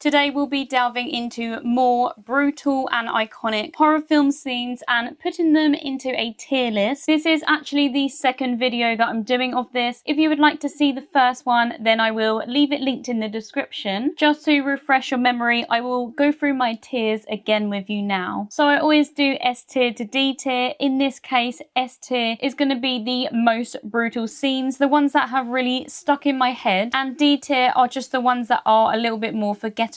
Today we'll be delving into more brutal and iconic horror film scenes and putting them into a tier list. This is actually the second video that I'm doing of this. If you would like to see the first one, then I will leave it linked in the description. Just to refresh your memory, I will go through my tiers again with you now. So I always do S tier to D tier. In this case, S tier is going to be the most brutal scenes, the ones that have really stuck in my head, and D tier are just the ones that are a little bit more forgettable.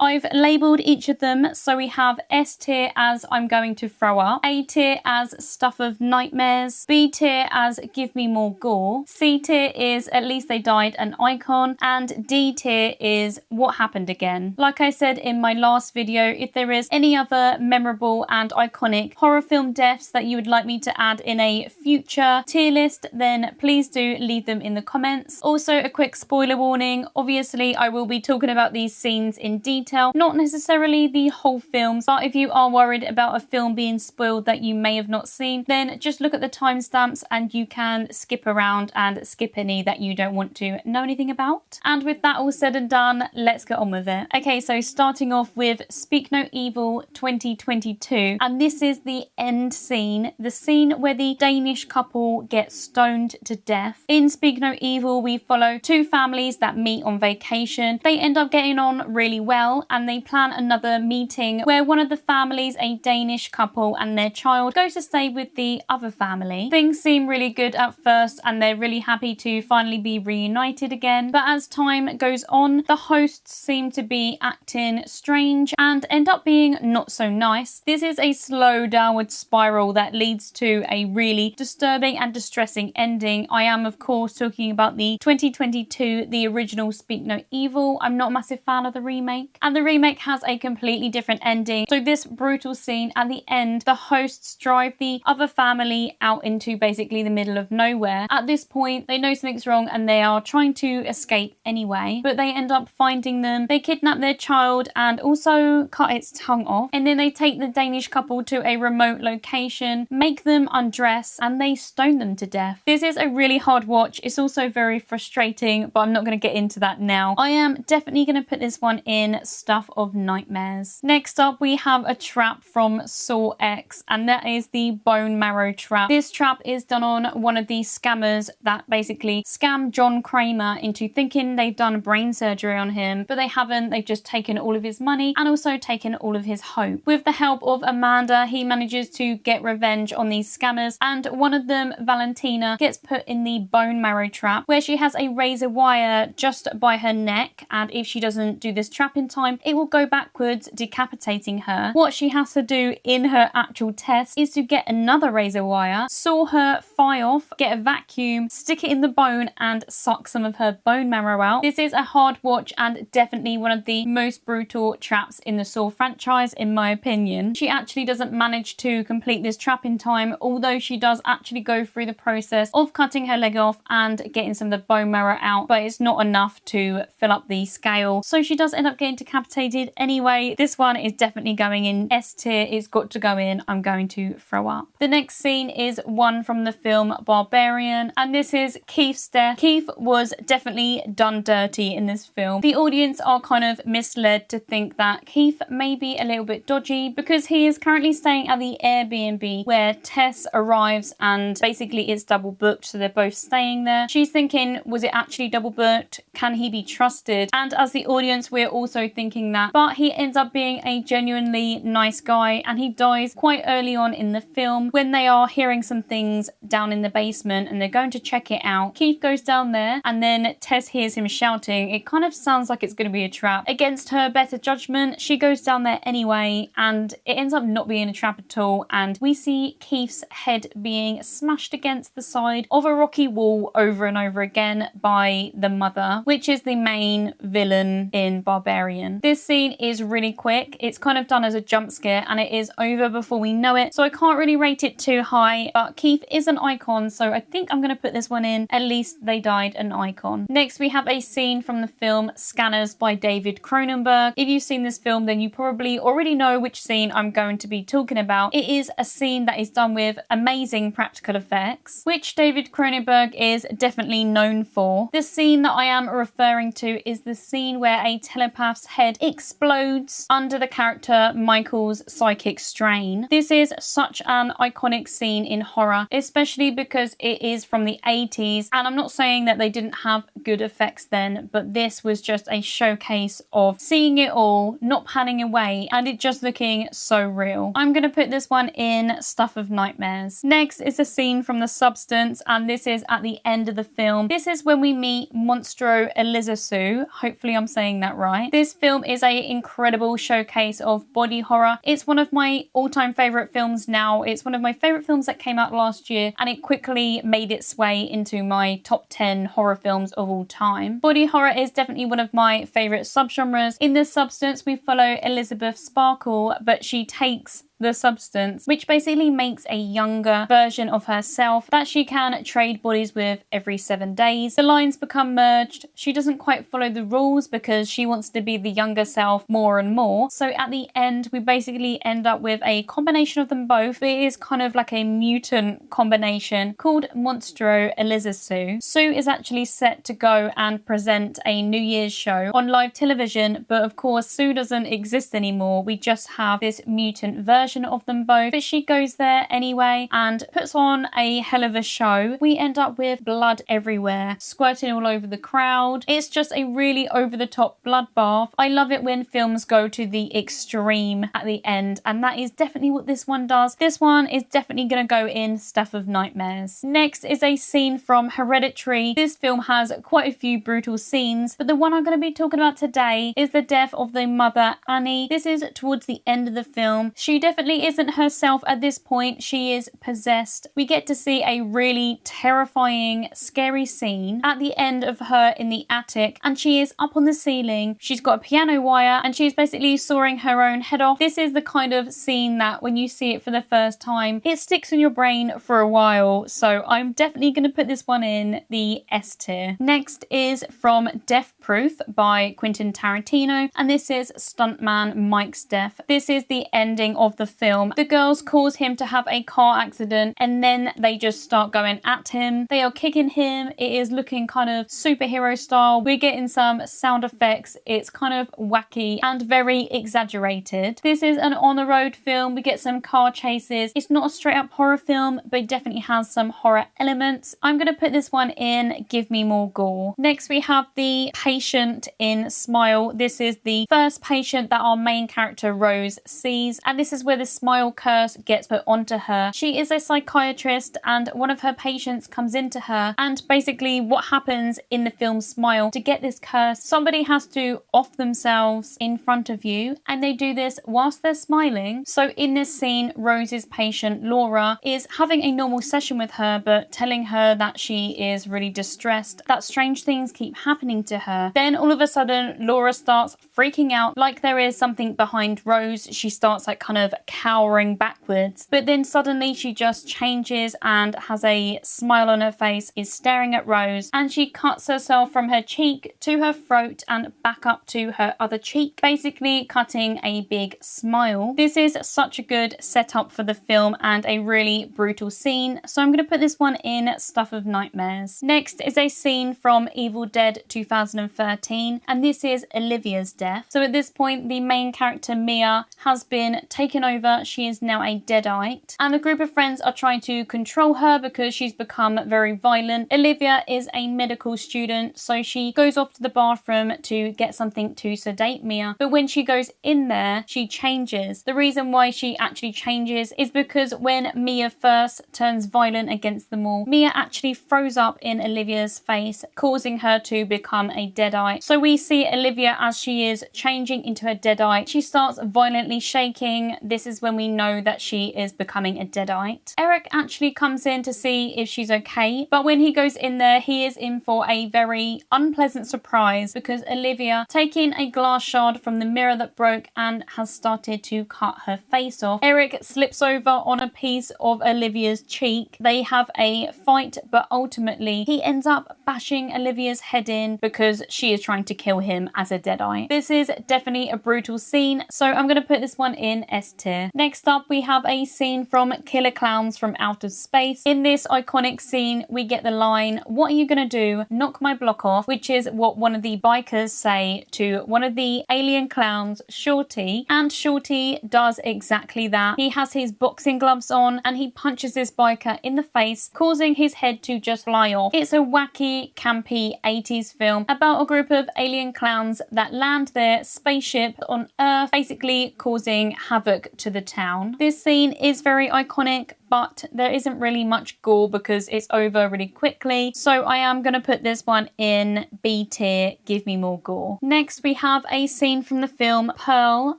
I've labelled each of them, so we have S tier as I'm going to throw up, A tier as stuff of nightmares, B tier as give me more gore, C tier is at least they died an icon, and D tier is what happened again. Like I said in my last video, if there is any other memorable and iconic horror film deaths that you would like me to add in a future tier list, then please do leave them in the comments. Also, a quick spoiler warning, obviously I will be talking about these scenes in detail, not necessarily the whole films, but if you are worried about a film being spoiled that you may have not seen, then just look at the timestamps and you can skip around and skip any that you don't want to know anything about. And with that all said and done, let's get on with it. Okay, so starting off with Speak No Evil 2022, and this is the end scene, the scene where the Danish couple get stoned to death. In Speak No Evil, we follow two families that meet on vacation. They end up getting on really well, and they plan another meeting where one of the families, a Danish couple and their child, go to stay with the other family. Things seem really good at first and they're really happy to finally be reunited again, but as time goes on, the hosts seem to be acting strange and end up being not so nice. This is a slow downward spiral that leads to a really disturbing and distressing ending. I am of course talking about the 2022, the original Speak No Evil. I'm not a massive fan of the remake, and the remake has a completely different ending. So this brutal scene at the end, the hosts drive the other family out into basically the middle of nowhere. At this point, they know something's wrong and they are trying to escape anyway, but they end up finding them. They kidnap their child and also cut its tongue off, and then they take the Danish couple to a remote location, make them undress, and they stone them to death. This is a really hard watch. It's also very frustrating, but I'm not going to get into that now. I am definitely going to put this one in stuff of nightmares. Next up, we have a trap from Saw X, and that is the bone marrow trap. This trap is done on one of these scammers that basically scam John Kramer into thinking they've done brain surgery on him, but they haven't. They've just taken all of his money and also taken all of his hope. With the help of Amanda, he manages to get revenge on these scammers, and one of them, Valentina, gets put in the bone marrow trap where she has a razor wire just by her neck, and if she doesn't do this trap in time, it will go backwards, decapitating her. What she has to do in her actual test is to get another razor wire, saw her thigh off, get a vacuum, stick it in the bone and suck some of her bone marrow out. This is a hard watch and definitely one of the most brutal traps in the Saw franchise in my opinion. She actually doesn't manage to complete this trap in time, although she does actually go through the process of cutting her leg off and getting some of the bone marrow out, but it's not enough to fill up the scale, so she does end up getting decapitated anyway. This one is definitely going in S tier. It's got to go in. I'm going to throw up. The next scene is one from the film Barbarian, and this is Keith's death. Keith was definitely done dirty in this film. The audience are kind of misled to think that Keith may be a little bit dodgy because he is currently staying at the Airbnb where Tess arrives, and basically it's double booked, so they're both staying there. She's thinking, was it actually double booked? Can he be trusted? And as the audience, we're also thinking that, but he ends up being a genuinely nice guy, and he dies quite early on in the film when they are hearing some things down in the basement and they're going to check it out. Keith goes down there and then Tess hears him shouting. It kind of sounds like it's going to be a trap. Against her better judgment, she goes down there anyway, and it ends up not being a trap at all, and we see Keith's head being smashed against the side of a rocky wall over and over again by the mother, which is the main villain in Barbarian. This scene is really quick. It's kind of done as a jump scare and it is over before we know it, so I can't really rate it too high, but Keith is an icon, so I think I'm going to put this one in at least they died an icon. Next we have a scene from the film Scanners by David Cronenberg. If you've seen this film, then you probably already know which scene I'm going to be talking about. It is a scene that is done with amazing practical effects, which David Cronenberg is definitely known for. The scene that I am referring to is the scene where a telemarketer psychopath's head explodes under the character Michael's psychic strain. This is such an iconic scene in horror, especially because it is from the 80s, and I'm not saying that they didn't have good effects then, but this was just a showcase of seeing it all, not panning away, and it just looking so real. I'm gonna put this one in Stuff of Nightmares. Next is a scene from The Substance, and this is at the end of the film. This is when we meet Monstro Elizasu. Hopefully I'm saying that right. This film is an incredible showcase of body horror. It's one of my all-time favorite films now. It's one of my favorite films that came out last year, and it quickly made its way into my top 10 horror films of all time. Body horror is definitely one of my favorite subgenres. In This Substance, we follow Elizabeth Sparkle, but she takes the substance, which basically makes a younger version of herself that she can trade bodies with every 7 days. The lines become merged. She doesn't quite follow the rules because she wants to be the younger self more and more. So at the end, we basically end up with a combination of them both. It is kind of like a mutant combination called Monstro Elizasu. Sue is actually set to go and present a New Year's show on live television, but of course Sue doesn't exist anymore. We just have this mutant version of them both, but she goes there anyway and puts on a hell of a show. We end up with blood everywhere, squirting all over the crowd. It's just a really over-the-top bloodbath. I love it when films go to the extreme at the end, and that is definitely what this one does. This one is definitely going to go in Stuff of Nightmares. Next is a scene from Hereditary. This film has quite a few brutal scenes, but the one I'm going to be talking about today is the death of the mother, Annie. This is towards the end of the film. She definitely isn't herself at this point. She is possessed. We get to see a really terrifying, scary scene at the end of her in the attic, and she is up on the ceiling. She's got a piano wire and she's basically sawing her own head off. This is the kind of scene that when you see it for the first time, it sticks in your brain for a while. So I'm definitely going to put this one in the S tier. Next is from Death Proof by Quentin Tarantino, and this is stuntman Mike's death. This is the ending of the film. The girls cause him to have a car accident, and then they just start going at him. They are kicking him. It is looking kind of superhero style. We're getting some sound effects. It's kind of wacky and very exaggerated. This is an on-the-road film. We get some car chases. It's not a straight-up horror film, but it definitely has some horror elements. I'm going to put this one in Give Me More Gore. Next, we have the patient in Smile. This is the first patient that our main character Rose sees, and this is where the smile curse gets put onto her. She is a psychiatrist, and one of her patients comes into her, and basically what happens in the film Smile, to get this curse, somebody has to off themselves in front of you, and they do this whilst they're smiling. So in this scene, Rose's patient Laura is having a normal session with her, but telling her that she is really distressed, that strange things keep happening to her. Then all of a sudden Laura starts freaking out like there is something behind Rose. She starts like kind of cowering backwards, but then suddenly she just changes and has a smile on her face, is staring at Rose, and she cuts herself from her cheek to her throat and back up to her other cheek, basically cutting a big smile. This is such a good setup for the film and a really brutal scene, so I'm going to put this one in Stuff of Nightmares. Next is a scene from Evil Dead 2013, and this is Olivia's death. So at this point, the main character Mia has been taken over. She is now a deadite, and a group of friends are trying to control her because she's become very violent. Olivia is a medical student, so she goes off to the bathroom to get something to sedate Mia, but when she goes in there, she changes. The reason why she actually changes is because when Mia first turns violent against them all, Mia actually froze up in Olivia's face, causing her to become a deadite. So we see Olivia as she is changing into a deadite. She starts violently shaking. This is when we know that she is becoming a deadite. Eric actually comes in to see if she's okay, but when he goes in there, he is in for a very unpleasant surprise because Olivia, taking a glass shard from the mirror that broke and has started to cut her face off. Eric slips over on a piece of Olivia's cheek. They have a fight, but ultimately he ends up bashing Olivia's head in because she is trying to kill him as a deadite. This is definitely a brutal scene, so I'm going to put this one in S tier. tier. Next up, we have a scene from Killer Klowns from Outer Space. In this iconic scene, we get the line, "What are you gonna do? Knock my block off?" which is what one of the bikers say to one of the alien clowns, Shorty. And Shorty does exactly that. He has his boxing gloves on and he punches this biker in the face, causing his head to just fly off. It's a wacky, campy 80s film about a group of alien clowns that land their spaceship on Earth, basically causing havoc to the town. This scene is very iconic, but there isn't really much gore because it's over really quickly. So I am going to put this one in B tier, give me more gore. Next, we have a scene from the film Pearl,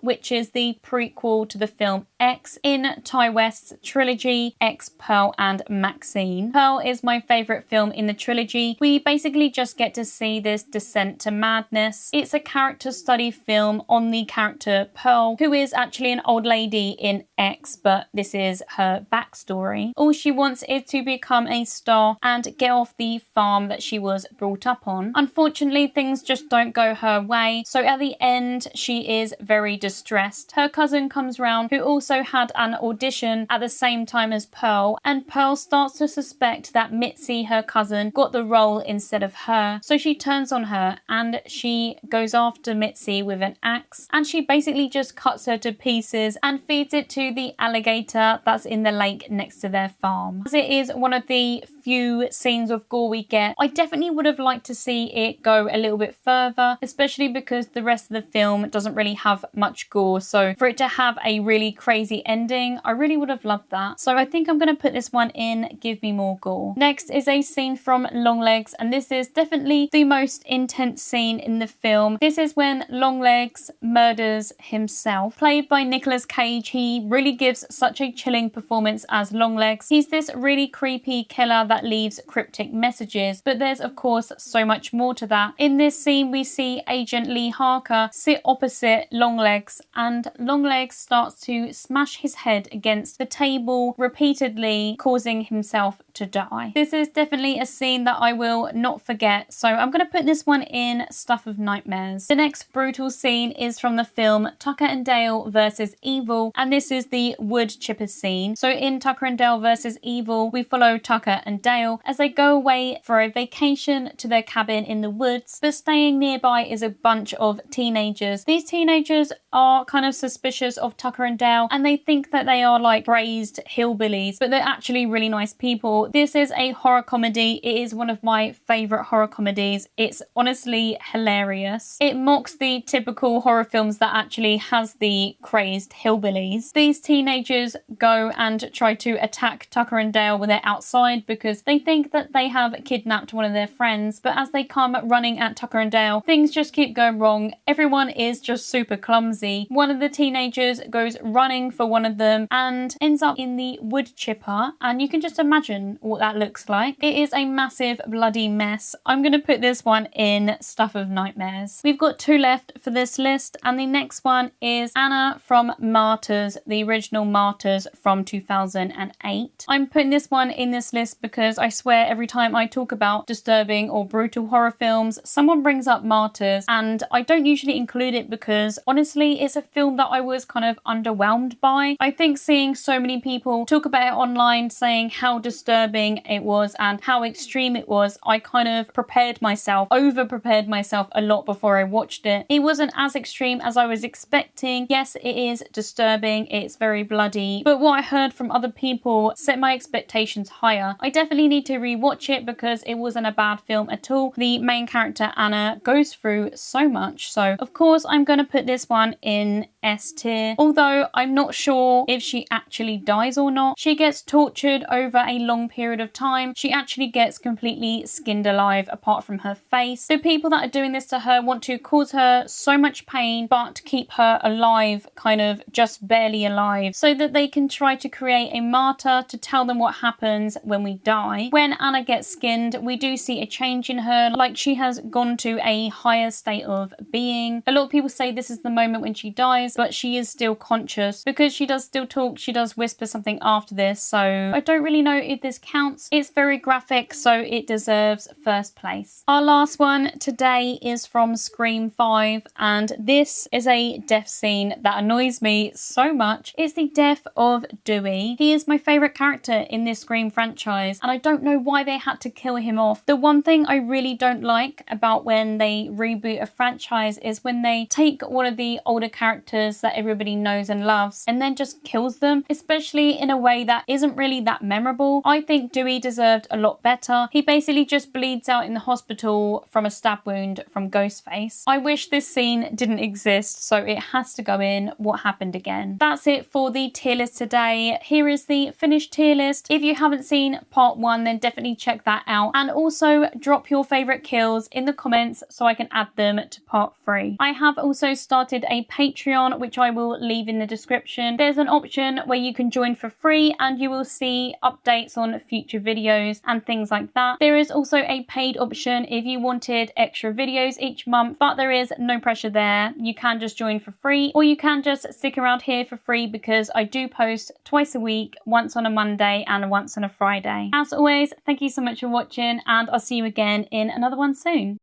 which is the prequel to the film X in Ty West's trilogy, X, Pearl and Maxine. Pearl is my favourite film in the trilogy. We basically just get to see this descent to madness. It's a character study film on the character Pearl, who is actually an old lady in X, but this is her backstory. All she wants is to become a star and get off the farm that she was brought up on. Unfortunately, things just don't go her way, so at the end, she is very distressed. Her cousin comes round, who also had an audition at the same time as Pearl, and Pearl starts to suspect that Mitzi, her cousin, got the role instead of her. So she turns on her and she goes after Mitzi with an axe, and she basically just cuts her to pieces and feeds it to the alligator that's in the lake next to their farm. As it is one of the few scenes of gore we get, I definitely would have liked to see it go a little bit further, especially because the rest of the film doesn't really have much gore. So for it to have a really crazy ending, I really would have loved that. So I think I'm going to put this one in give me more gore. Next is a scene from Longlegs, and this is definitely the most intense scene in the film. This is when Longlegs murders himself. Played by Nicolas Cage, he really gives such a chilling performance as Longlegs. He's this really creepy killer that leaves cryptic messages, but there's of course so much more to that. In this scene, we see Agent Lee Harker sit opposite Longlegs, and Longlegs starts to smash his head against the table repeatedly, causing himself to die. This is definitely a scene that I will not forget, so I'm going to put this one in Stuff of Nightmares. The next brutal scene is from the film Tucker and Dale vs. Evil, and this is the wood chipper scene. So in Tucker and Dale vs. Evil, we follow Tucker and Dale as they go away for a vacation to their cabin in the woods, but staying nearby is a bunch of teenagers. These teenagers are kind of suspicious of Tucker and Dale, and they think that they are like crazed hillbillies, but they're actually really nice people. This is a horror comedy. It is one of my favourite horror comedies. It's honestly hilarious. It mocks the typical horror films that actually has the crazed hillbillies. These teenagers go and try to attack Tucker and Dale when they're outside because they think that they have kidnapped one of their friends, but as they come running at Tucker and Dale, things just keep going wrong. Everyone is just super clumsy. One of the teenagers goes running for one of them and ends up in the wood chipper, and you can just imagine what that looks like. It is a massive bloody mess. I'm going to put this one in Stuff of Nightmares. We've got two left for this list, and the next one is Anna from Martyrs, the original Martyrs from 2008. I'm putting this one in this list because I swear every time I talk about disturbing or brutal horror films, someone brings up Martyrs, and I don't usually include it because honestly it's a film that I was kind of underwhelmed by. I think seeing so many people talk about it online saying how disturbing it was and how extreme it was, I kind of over prepared myself a lot before I watched it. It wasn't as extreme as I was expecting. Yes, it is disturbing, it's very bloody, but what I heard from other people set my expectations higher. I definitely need to rewatch it because it wasn't a bad film at all. The main character Anna goes through so much, so of course I'm going to put this one in S tier, although I'm not sure if she actually dies or not. She gets tortured over a long period of time. She actually gets completely skinned alive apart from her face. The people that are doing this to her want to cause her so much pain but keep her alive, kind of just barely alive, so that they can try to create a martyr to tell them what happens when we die. When Anna gets skinned, we do see a change in her, like she has gone to a higher state of being. A lot of people say this is the moment when she dies, but she is still conscious because she does still talk. She does whisper something after this, so I don't really know if this this counts. It's very graphic, so it deserves first place. Our last one today is from Scream 5, and this is a death scene that annoys me so much. It's the death of Dewey. He is my favourite character in this Scream franchise, and I don't know why they had to kill him off. The one thing I really don't like about when they reboot a franchise is when they take one of the older characters that everybody knows and loves and then just kills them, especially in a way that isn't really that memorable. I think Dewey deserved a lot better. He basically just bleeds out in the hospital from a stab wound from Ghostface. I wish this scene didn't exist, so it has to go in What Happened Again. That's it for the tier list today. Here is the finished tier list. If you haven't seen part 1, then definitely check that out, and also drop your favourite kills in the comments so I can add them to part 3. I have also started a Patreon, which I will leave in the description. There's an option where you can join for free and you will see updates on future videos and things like that. There is also a paid option if you wanted extra videos each month, but there is no pressure there. You can just join for free, or you can just stick around here for free because I do post twice a week, once on a Monday and once on a Friday. As always, thank you so much for watching, and I'll see you again in another one soon.